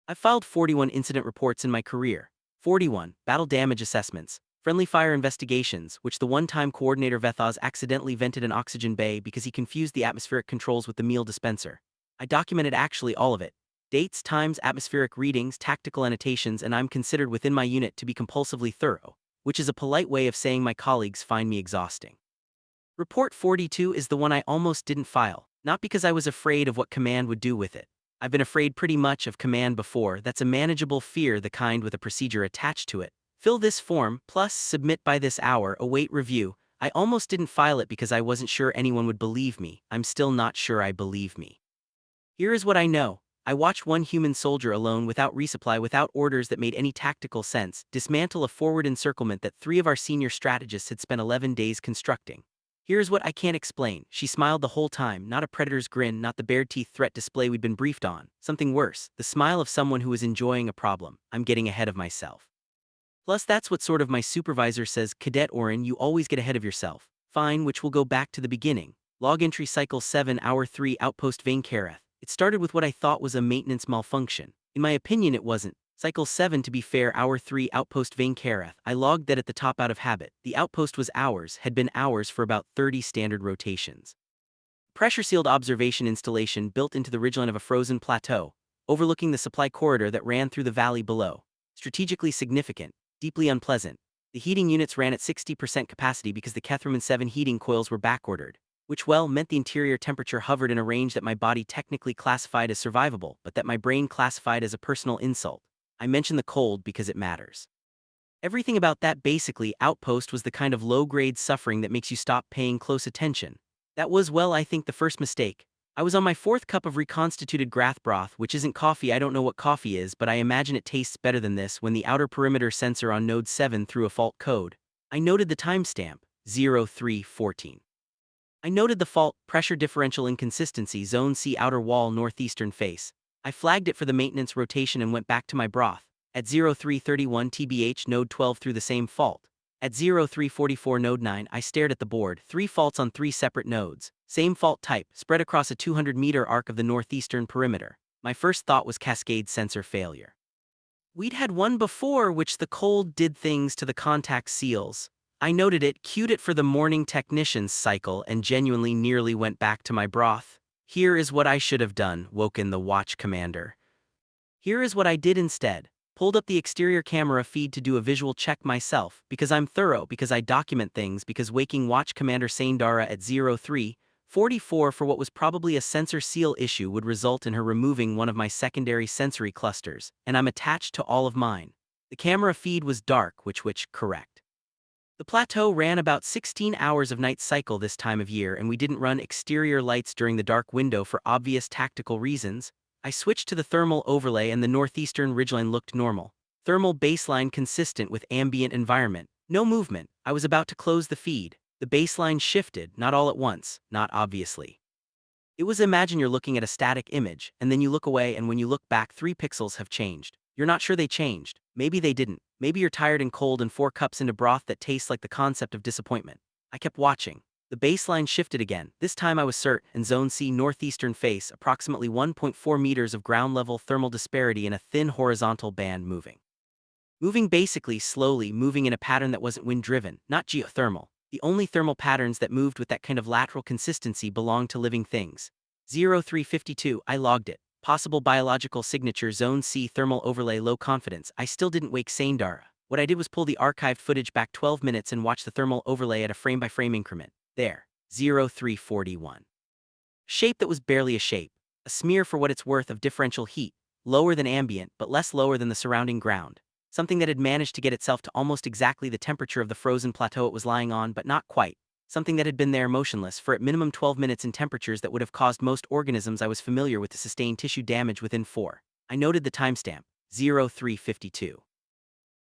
I've filed 41 incident reports in my career. 41 battle damage assessments, friendly fire investigations, which the one-time coordinator Vethos accidentally vented an oxygen bay because he confused the atmospheric controls with the meal dispenser. I documented actually all of it. Dates, times, atmospheric readings, tactical annotations, and I'm considered within my unit to be compulsively thorough, which is a polite way of saying my colleagues find me exhausting. Report 42 is the one I almost didn't file, not because I was afraid of what command would do with it. I've been afraid pretty much of command before. That's a manageable fear, the kind with a procedure attached to it. Fill this form, plus submit by this hour, await review. I almost didn't file it because I wasn't sure anyone would believe me. I'm still not sure I believe me. Here is what I know. I watched one human soldier alone, without resupply, without orders that made any tactical sense, dismantle a forward encirclement that 3 of our senior strategists had spent 11 days constructing. Here's what I can't explain. She smiled the whole time, not a predator's grin, not the bared teeth threat display we'd been briefed on. Something worse, the smile of someone who is enjoying a problem. I'm getting ahead of myself. Plus, that's what sort of my supervisor says, Cadet Oren, you always get ahead of yourself. Fine, which will go back to the beginning. Log entry cycle 7 hour 3 outpost Vane Kareth. It started with what I thought was a maintenance malfunction. In my opinion, it wasn't. Cycle 7, to be fair, hour 3 outpost Vane Kareth. I logged that at the top out of habit. The outpost was ours, had been ours for about 30 standard rotations. Pressure-sealed observation installation built into the ridgeline of a frozen plateau, overlooking the supply corridor that ran through the valley below. Strategically significant, deeply unpleasant. The heating units ran at 60% capacity because the Ketherman 7 heating coils were backordered, which meant the interior temperature hovered in a range that my body technically classified as survivable, but that my brain classified as a personal insult. I mention the cold because it matters. Everything about that basically outpost was the kind of low-grade suffering that makes you stop paying close attention. That was, I think, the first mistake. I was on my 4th cup of reconstituted grath broth, which isn't coffee. I don't know what coffee is, but I imagine it tastes better than this, when the outer perimeter sensor on node 7 threw a fault code. I noted the timestamp, 0314. I noted the fault, pressure differential inconsistency, zone C outer wall northeastern face. I flagged it for the maintenance rotation and went back to my broth. At 0331 TBH node 12 through the same fault. At 0344 node 9 I stared at the board, 3 faults on 3 separate nodes. Same fault type, spread across a 200-meter arc of the northeastern perimeter. My first thought was cascade sensor failure. We'd had one before, which the cold did things to the contact seals. I noted it, queued it for the morning technician's cycle, and genuinely nearly went back to my broth. Here is what I should have done, Woken the watch commander. Here is what I did instead. Pulled up the exterior camera feed to do a visual check myself, because I'm thorough, because I document things, because waking watch commander Saindara at 0344 for what was probably a sensor seal issue would result in her removing one of my secondary sensory clusters, and I'm attached to all of mine. The camera feed was dark, which correct. The plateau ran about 16 hours of night cycle this time of year, and we didn't run exterior lights during the dark window for obvious tactical reasons. I switched to the thermal overlay and the northeastern ridgeline looked normal. Thermal baseline consistent with ambient environment. No movement. I was about to close the feed. The baseline shifted, not all at once, not obviously. It was, imagine you're looking at a static image, and then you look away, and when you look back 3 pixels have changed. You're not sure they changed. Maybe they didn't. Maybe you're tired and cold and 4 cups into broth that tastes like the concept of disappointment. I kept watching. The baseline shifted again. This time I was cert, and zone C northeastern face, approximately 1.4 meters of ground level thermal disparity in a thin horizontal band moving. Moving basically slowly, moving in a pattern that wasn't wind-driven, not geothermal. The only thermal patterns that moved with that kind of lateral consistency belonged to living things. 0352, I logged it. Possible biological signature, zone C thermal overlay, low confidence. I still didn't wake Saindara. What I did was pull the archived footage back 12 minutes and watch the thermal overlay at a frame-by-frame increment. There. 0341. Shape that was barely a shape. A smear for what it's worth of differential heat, lower than ambient but less lower than the surrounding ground. Something that had managed to get itself to almost exactly the temperature of the frozen plateau it was lying on, but not quite. Something that had been there motionless for at minimum 12 minutes in temperatures that would have caused most organisms I was familiar with to sustain tissue damage within 4. I noted the timestamp, 0352.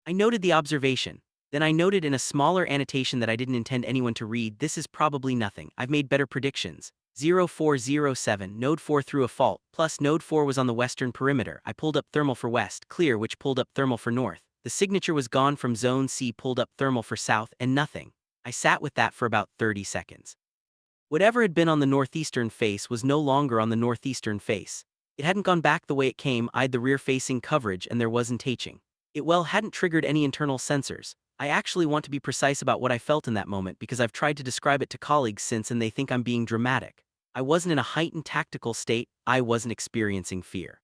I noted the observation. Then I noted in a smaller annotation that I didn't intend anyone to read, this is probably nothing. I've made better predictions. 0407, node 4 threw a fault, plus node 4 was on the western perimeter. I pulled up thermal for west, clear, which pulled up thermal for north. The signature was gone from zone C, pulled up thermal for south, and nothing. I sat with that for about 30 seconds. Whatever had been on the northeastern face was no longer on the northeastern face. It hadn't gone back the way it came, eyed the rear-facing coverage, and there wasn't taching. It hadn't triggered any internal sensors. I actually want to be precise about what I felt in that moment because I've tried to describe it to colleagues since and they think I'm being dramatic. I wasn't in a heightened tactical state, I wasn't experiencing fear.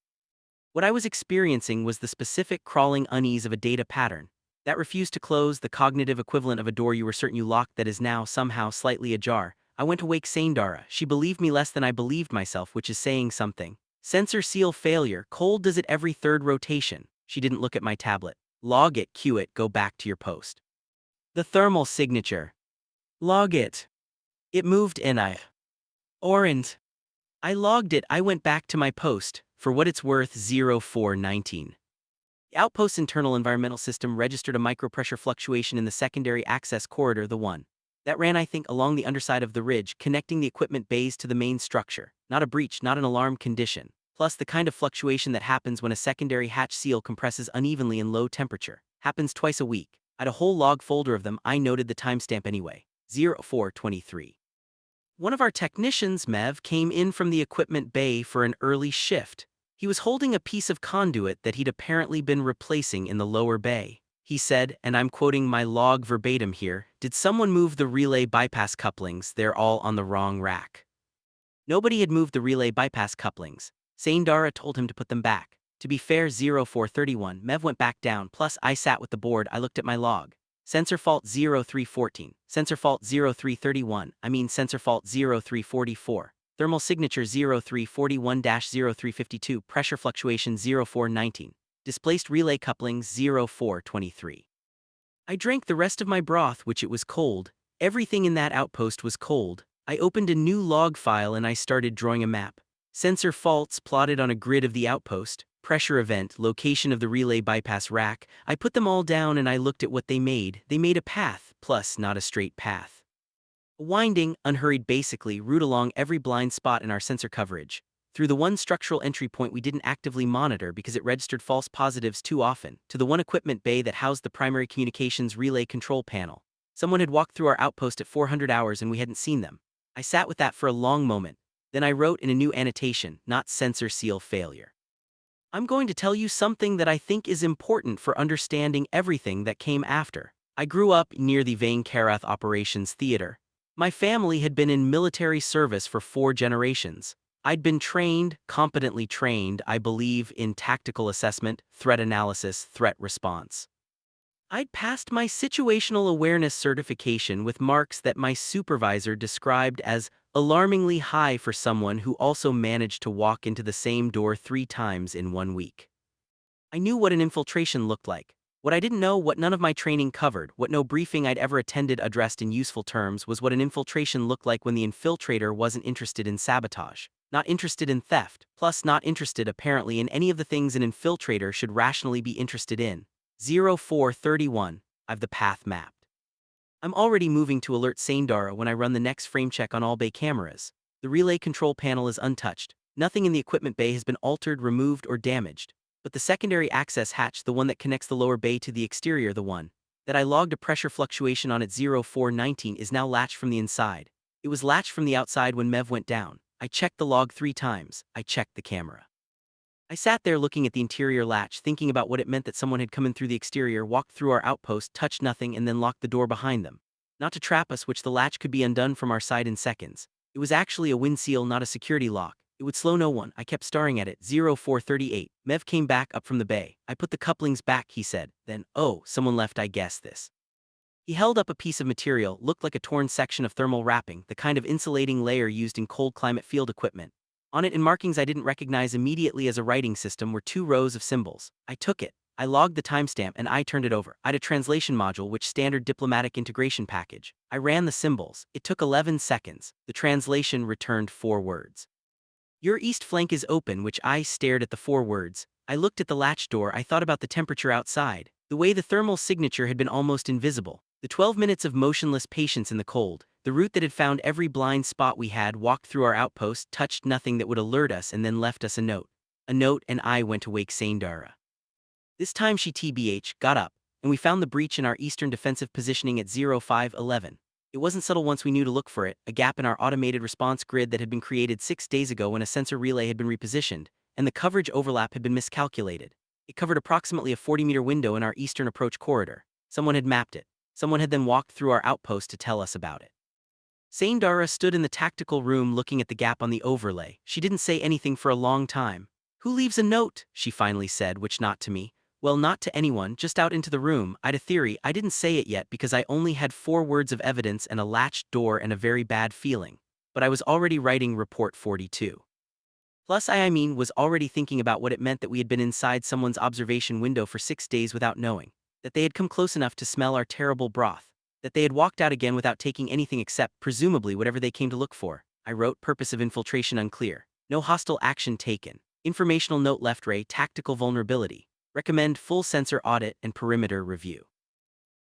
What I was experiencing was the specific crawling unease of a data pattern that refused to close, the cognitive equivalent of a door you were certain you locked that is now somehow slightly ajar. I went to wake Saindara. She believed me less than I believed myself, which is saying something. Sensor seal failure, cold does it every third rotation. She didn't look at my tablet. Log it, cue it, go back to your post. The thermal signature. Log it. It moved and Orange. I logged it, I went back to my post, for what it's worth 0419. The outpost's internal environmental system registered a micropressure fluctuation in the secondary access corridor, the one that ran, I think, along the underside of the ridge, connecting the equipment bays to the main structure. Not a breach, not an alarm condition. Plus the kind of fluctuation that happens when a secondary hatch seal compresses unevenly in low temperature. Happens twice a week. I had a whole log folder of them, I noted the timestamp anyway. 0423. One of our technicians, Mev, came in from the equipment bay for an early shift. He was holding a piece of conduit that he'd apparently been replacing in the lower bay. He said, and I'm quoting my log verbatim here, "Did someone move the relay bypass couplings? They're all on the wrong rack." Nobody had moved the relay bypass couplings. Saindara told him to put them back. To be fair, 0431, Mev went back down, plus I sat with the board, I looked at my log. Sensor fault 0314, sensor fault 0331, sensor fault 0344. Thermal signature 0341-0352, pressure fluctuation 0419. Displaced relay couplings 0423. I drank the rest of my broth, which it was cold. Everything in that outpost was cold. I opened a new log file and I started drawing a map. Sensor faults plotted on a grid of the outpost, pressure event, location of the relay bypass rack. I put them all down and I looked at what they made. They made a path, plus not a straight path. A winding, unhurried basically, route along every blind spot in our sensor coverage. Through the one structural entry point we didn't actively monitor because it registered false positives too often, to the one equipment bay that housed the primary communications relay control panel. Someone had walked through our outpost at 400 hours and we hadn't seen them. I sat with that for a long moment. Then I wrote in a new annotation, not sensor seal failure. I'm going to tell you something that I think is important for understanding everything that came after. I grew up near the Vain-Karath Operations Theater. My family had been in military service for 4 generations. I'd been trained, competently trained, I believe, in tactical assessment, threat analysis, threat response. I'd passed my situational awareness certification with marks that my supervisor described as alarmingly high for someone who also managed to walk into the same door 3 times in 1 week. I knew what an infiltration looked like. What I didn't know, what none of my training covered, what no briefing I'd ever attended addressed in useful terms, was what an infiltration looked like when the infiltrator wasn't interested in sabotage, not interested in theft, plus not interested apparently in any of the things an infiltrator should rationally be interested in. 0431, I've the path mapped. I'm already moving to alert Saindara when I run the next frame check on all bay cameras. The relay control panel is untouched. Nothing in the equipment bay has been altered, removed, or damaged. But the secondary access hatch, the one that connects the lower bay to the exterior, the one that I logged a pressure fluctuation on at 0419, is now latched from the inside. It was latched from the outside when Mev went down. I checked the log 3 times. I checked the camera. I sat there looking at the interior latch, thinking about what it meant that someone had come in through the exterior, walked through our outpost, touched nothing, and then locked the door behind them. Not to trap us, which the latch could be undone from our side in seconds. It was actually a wind seal, not a security lock. It would slow no one. I kept staring at it. 0438. Mev came back up from the bay. I put the couplings back, he said. Then, oh, someone left, I guess this. He held up a piece of material, looked like a torn section of thermal wrapping, the kind of insulating layer used in cold climate field equipment. On it, in markings I didn't recognize immediately as a writing system, were 2 rows of symbols. I took it. I logged the timestamp and I turned it over. I had a translation module, which standard diplomatic integration package. I ran the symbols. It took 11 seconds. The translation returned 4 words. Your east flank is open, which I stared at the 4 words. I looked at the latch door. I thought about the temperature outside. The way the thermal signature had been almost invisible. The 12 minutes of motionless patience in the cold. The route that had found every blind spot we had, walked through our outpost, touched nothing that would alert us, and then left us a note. A note, and I went to wake Saindara. This time she got up, and we found the breach in our eastern defensive positioning at 0511. It wasn't subtle once we knew to look for it, a gap in our automated response grid that had been created 6 days ago when a sensor relay had been repositioned, and the coverage overlap had been miscalculated. It covered approximately a 40-meter window in our eastern approach corridor. Someone had mapped it. Someone had then walked through our outpost to tell us about it. Saindara stood in the tactical room looking at the gap on the overlay. She didn't say anything for a long time. "Who leaves a note?" she finally said, which not to me. Well, not to anyone, just out into the room. I'd a theory. I didn't say it yet because I only had 4 words of evidence and a latched door and a very bad feeling. But I was already writing Report 42. Plus, was already thinking about what it meant that we had been inside someone's observation window for 6 days without knowing, that they had come close enough to smell our terrible broth, that they had walked out again without taking anything except, presumably, whatever they came to look for. I wrote, purpose of infiltration unclear. No hostile action taken. Informational note left Ray, tactical vulnerability. Recommend full sensor audit and perimeter review.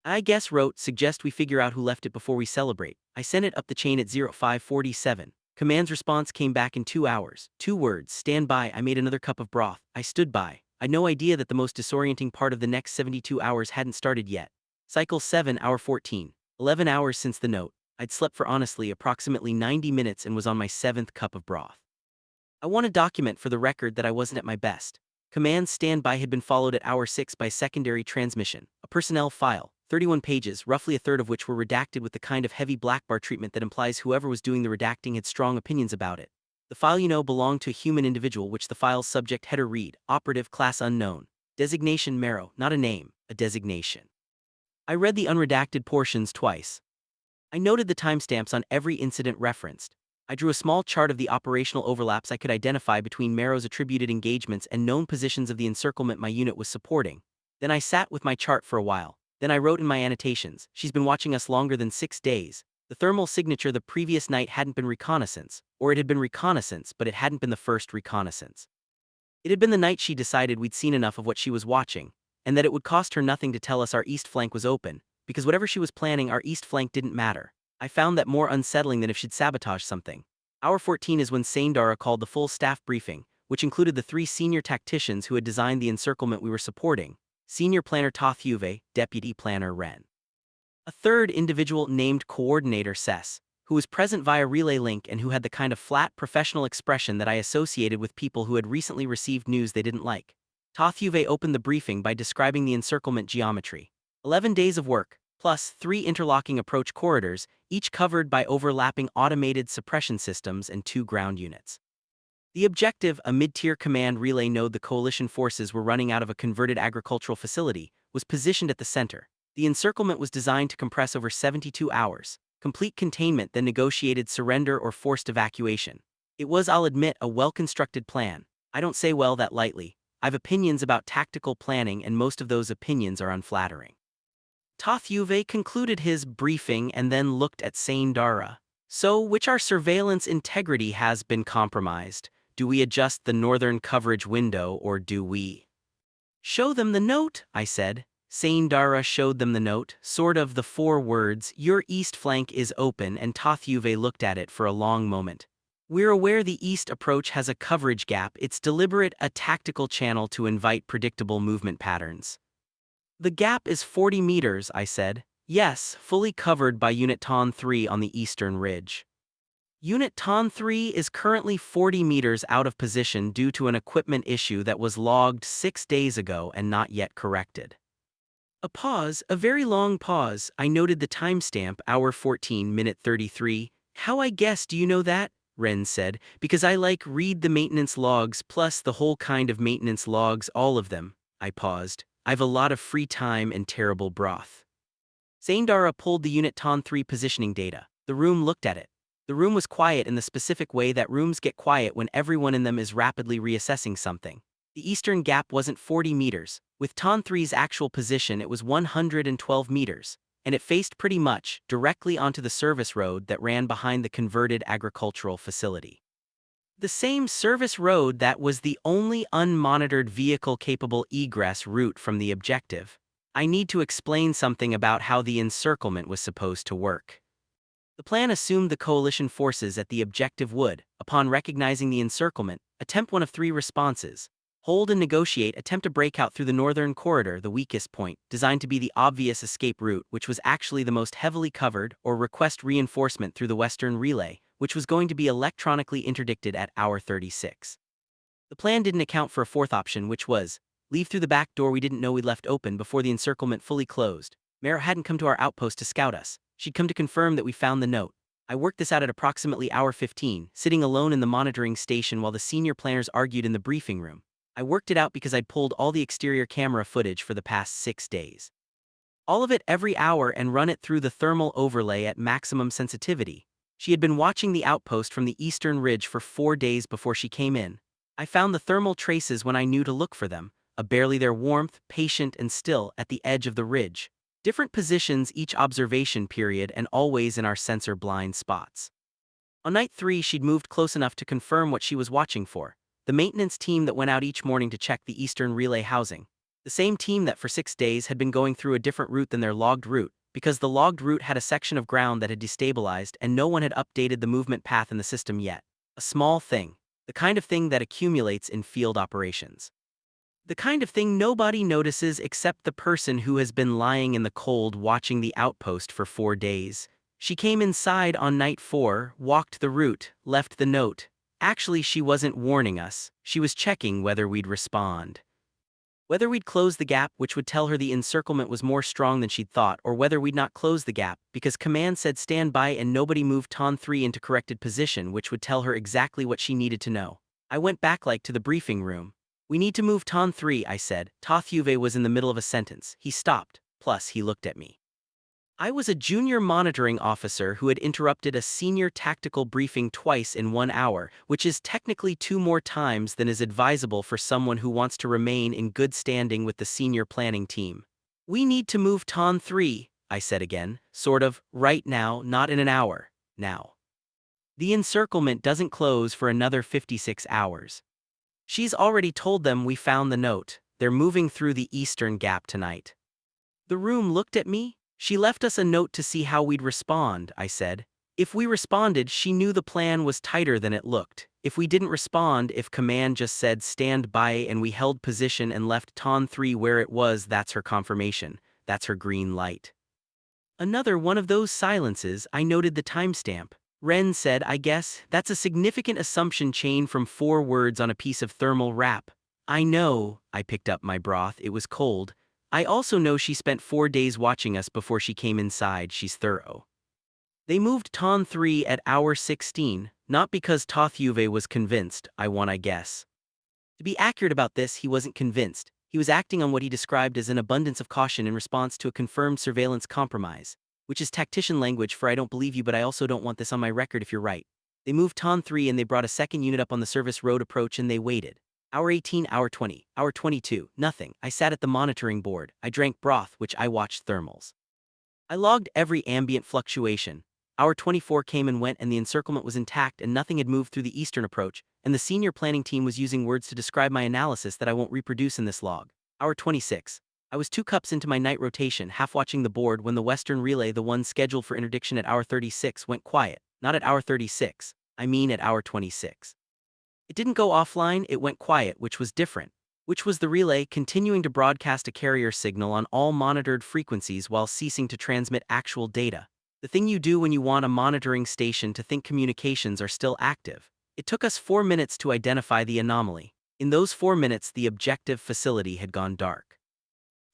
I guess wrote, suggest we figure out who left it before we celebrate. I sent it up the chain at 0547. Command's response came back in 2 hours. 2 words, stand by. I made another cup of broth. I stood by. I'd no idea that the most disorienting part of the next 72 hours hadn't started yet. Cycle 7, hour 14. 11 hours since the note. I'd slept for honestly approximately 90 minutes and was on my 7th cup of broth. I want to document for the record that I wasn't at my best. Command's standby had been followed at hour 6 by secondary transmission, a personnel file, 31 pages, roughly a third of which were redacted with the kind of heavy black bar treatment that implies whoever was doing the redacting had strong opinions about it. The file belonged to a human individual, which the file's subject header read, operative class unknown. Designation Marrow, not a name, a designation. I read the unredacted portions twice. I noted the timestamps on every incident referenced. I drew a small chart of the operational overlaps I could identify between Marrow's attributed engagements and known positions of the encirclement my unit was supporting. Then I sat with my chart for a while. Then I wrote in my annotations, she's been watching us longer than 6 days. The thermal signature the previous night hadn't been reconnaissance, or it had been reconnaissance, but it hadn't been the first reconnaissance. It had been the night she decided we'd seen enough of what she was watching, and that it would cost her nothing to tell us our east flank was open, because whatever she was planning, our east flank didn't matter. I found that more unsettling than if she'd sabotaged something. Hour 14 is when Saindara called the full staff briefing, which included the 3 senior tacticians who had designed the encirclement we were supporting. Senior Planner Toth, Deputy Planner Ren. A third individual named Coordinator Sess, who was present via relay link and who had the kind of flat, professional expression that I associated with people who had recently received news they didn't like. Toth opened the briefing by describing the encirclement geometry. 11 days of work, plus 3 interlocking approach corridors, each covered by overlapping automated suppression systems and 2 ground units. The objective, a mid-tier command relay node the coalition forces were running out of a converted agricultural facility, was positioned at the center. The encirclement was designed to compress over 72 hours, complete containment, then negotiated surrender or forced evacuation. It was, I'll admit, a well-constructed plan. I don't say well that lightly. I've opinions about tactical planning, and most of those opinions are unflattering. Toth concluded his briefing and then looked at Saindara. So, which our surveillance integrity has been compromised. Do we adjust the northern coverage window, or do we show them the note? I said. Saindara showed them the note, sort of the 4 words, your east flank is open, and Toth looked at it for a long moment. We're aware the east approach has a coverage gap. It's deliberate, a tactical channel to invite predictable movement patterns. The gap is 40 meters, I said. Yes, fully covered by Unit TON 3 on the eastern ridge. Unit TON 3 is currently 40 meters out of position due to an equipment issue that was logged 6 days ago and not yet corrected. A pause, a very long pause. I noted the timestamp, hour 14, minute 33. How I guess do you know that? Ren said. Because I read the maintenance logs plus the whole kind of maintenance logs, all of them. I paused. I've a lot of free time and terrible broth. Saindara pulled the Unit TON 3 positioning data. The room looked at it. The room was quiet in the specific way that rooms get quiet when everyone in them is rapidly reassessing something. The eastern gap wasn't 40 meters. With TON 3's actual position, it was 112 meters, and it faced pretty much directly onto the service road that ran behind the converted agricultural facility. The same service road that was the only unmonitored vehicle-capable egress route from the objective. I need to explain something about how the encirclement was supposed to work. The plan assumed the coalition forces at the objective would, upon recognizing the encirclement, attempt one of 3 responses. Hold and negotiate, attempt to break out through the northern corridor, the weakest point, designed to be the obvious escape route, which was actually the most heavily covered, or request reinforcement through the western relay, which was going to be electronically interdicted at hour 36. The plan didn't account for a fourth option, which was leave through the back door we didn't know we'd left open before the encirclement fully closed. Mara hadn't come to our outpost to scout us. She'd come to confirm that we found the note. I worked this out at approximately hour 15, sitting alone in the monitoring station while the senior planners argued in the briefing room. I worked it out because I'd pulled all the exterior camera footage for the past 6 days. All of it every hour and run it through the thermal overlay at maximum sensitivity. She had been watching the outpost from the eastern ridge for 4 days before she came in. I found the thermal traces when I knew to look for them, a barely there warmth, patient and still, at the edge of the ridge. Different positions each observation period and always in our sensor blind spots. On night 3 she'd moved close enough to confirm what she was watching for. The maintenance team that went out each morning to check the eastern relay housing. The same team that for 6 days had been going through a different route than their logged route, because the logged route had a section of ground that had destabilized and no one had updated the movement path in the system yet. A small thing. The kind of thing that accumulates in field operations. The kind of thing nobody notices except the person who has been lying in the cold watching the outpost for 4 days. She came inside on night 4, walked the route, left the note. Actually, she wasn't warning us. She was checking whether we'd respond. Whether we'd close the gap, which would tell her the encirclement was more strong than she'd thought, or whether we'd not close the gap, because command said stand by and nobody moved TON 3 into corrected position, which would tell her exactly what she needed to know. I went back to the briefing room. We need to move TON 3, I said. Toth was in the middle of a sentence. He stopped, plus he looked at me. I was a junior monitoring officer who had interrupted a senior tactical briefing twice in 1 hour, which is technically 2 more times than is advisable for someone who wants to remain in good standing with the senior planning team. We need to move TON 3, I said again, sort of, right now, not in an hour, now. The encirclement doesn't close for another 56 hours. She's already told them we found the note. They're moving through the eastern gap tonight. The room looked at me. She left us a note to see how we'd respond, I said. If we responded, she knew the plan was tighter than it looked. If we didn't respond, if command just said stand by and we held position and left TON 3 where it was, that's her confirmation. That's her green light. Another one of those silences. I noted the timestamp. Ren said, I guess, that's a significant assumption chain from 4 words on a piece of thermal wrap. I know, I picked up my broth, it was cold. I also know she spent 4 days watching us before she came inside. She's thorough. They moved TON 3 at hour 16, not because Toth was convinced, I guess. To be accurate about this, he wasn't convinced. He was acting on what he described as an abundance of caution in response to a confirmed surveillance compromise, which is tactician language for I don't believe you but I also don't want this on my record if you're right. They moved TON 3 and they brought a second unit up on the service road approach and they waited. Hour 18, hour 20, hour 22, nothing. I sat at the monitoring board. I drank broth, which I watched thermals. I logged every ambient fluctuation. Hour 24 came and went and the encirclement was intact and nothing had moved through the eastern approach, and the senior planning team was using words to describe my analysis that I won't reproduce in this log. Hour 26. I was 2 cups into my night rotation, half watching the board when the western relay, the one scheduled for interdiction at hour 36, went quiet. Not at hour 36, I mean at hour 26. It didn't go offline, it went quiet, which was different. Which was the relay continuing to broadcast a carrier signal on all monitored frequencies while ceasing to transmit actual data. The thing you do when you want a monitoring station to think communications are still active. It took us 4 minutes to identify the anomaly. In those 4 minutes, the objective facility had gone dark.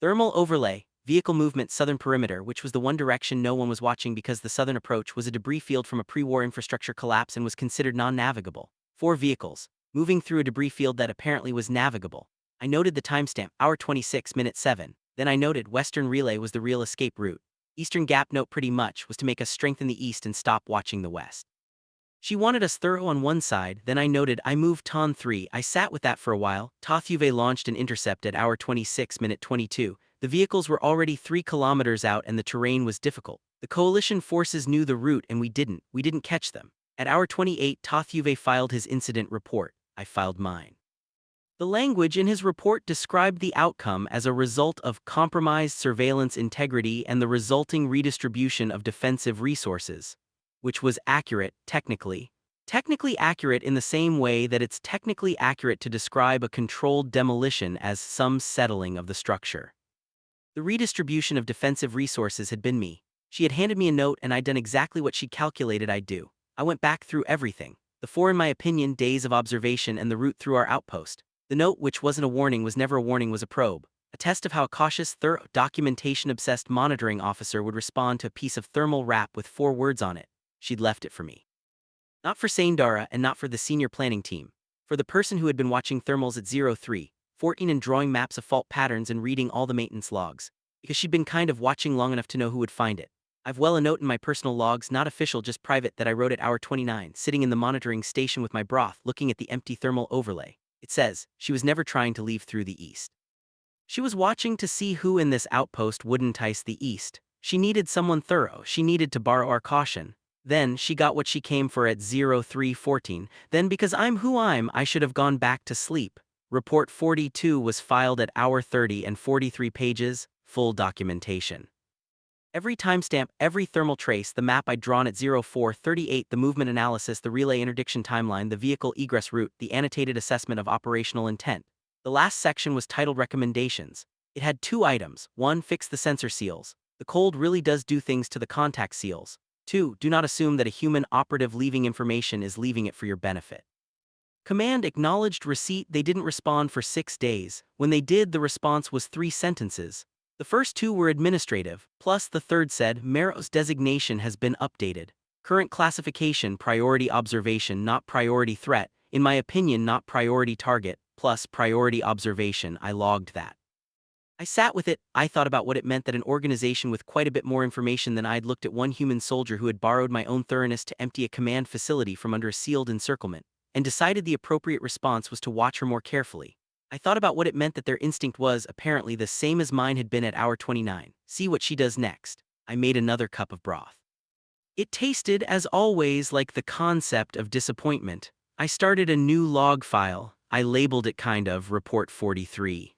Thermal overlay, vehicle movement southern perimeter, which was the one direction no one was watching because the southern approach was a debris field from a pre-war infrastructure collapse and was considered non-navigable. 4 vehicles, moving through a debris field that apparently was navigable. I noted the timestamp, hour 26, minute 7. Then I noted western relay was the real escape route. Eastern gap note pretty much was to make us strengthen the east and stop watching the west. She wanted us thorough on one side, then I noted I moved TON 3. I sat with that for a while. Toth launched an intercept at hour 26, minute 22. The vehicles were already 3 kilometers out and the terrain was difficult. The coalition forces knew the route and we didn't catch them. At hour 28, Toth filed his incident report. I filed mine. The language in his report described the outcome as a result of compromised surveillance integrity and the resulting redistribution of defensive resources, which was accurate, technically. Technically accurate in the same way that it's technically accurate to describe a controlled demolition as some settling of the structure. The redistribution of defensive resources had been me. She had handed me a note and I'd done exactly what she calculated I'd do. I went back through everything. The 4, in my opinion, days of observation and the route through our outpost. The note, which wasn't a warning, was never a warning, was a probe. A test of how a cautious, thorough, documentation-obsessed monitoring officer would respond to a piece of thermal wrap with 4 words on it. She'd left it for me. Not for Saindara and not for the senior planning team. For the person who had been watching thermals at 03:14 and drawing maps of fault patterns and reading all the maintenance logs. Because she'd been kind of watching long enough to know who would find it. I've a note in my personal logs, not official, just private, that I wrote at hour 29, sitting in the monitoring station with my broth, looking at the empty thermal overlay. It says, she was never trying to leave through the east. She was watching to see who in this outpost would entice the east. She needed someone thorough, she needed to borrow our caution. Then, she got what she came for at 03:14, then because I'm who I should have gone back to sleep. Report 42 was filed at hour 30 and 43 pages, full documentation. Every timestamp, every thermal trace, the map I'd drawn at 04:38, the movement analysis, the relay interdiction timeline, the vehicle egress route, the annotated assessment of operational intent. The last section was titled Recommendations. It had 2 items. 1. Fix the sensor seals. The cold really does do things to the contact seals. 2. Do not assume that a human operative leaving information is leaving it for your benefit. Command acknowledged receipt. They didn't respond for 6 days. When they did, the response was 3 sentences. The first 2 were administrative, plus the third said, Mero's designation has been updated. Current classification, priority observation, not priority threat, in my opinion not priority target, plus priority observation. I logged that. I sat with it. I thought about what it meant that an organization with quite a bit more information than I'd looked at one human soldier who had borrowed my own thoroughness to empty a command facility from under a sealed encirclement, and decided the appropriate response was to watch her more carefully. I thought about what it meant that their instinct was, apparently, the same as mine had been at hour 29. See what she does next. I made another cup of broth. It tasted, as always, like the concept of disappointment. I started a new log file. I labeled it report 43.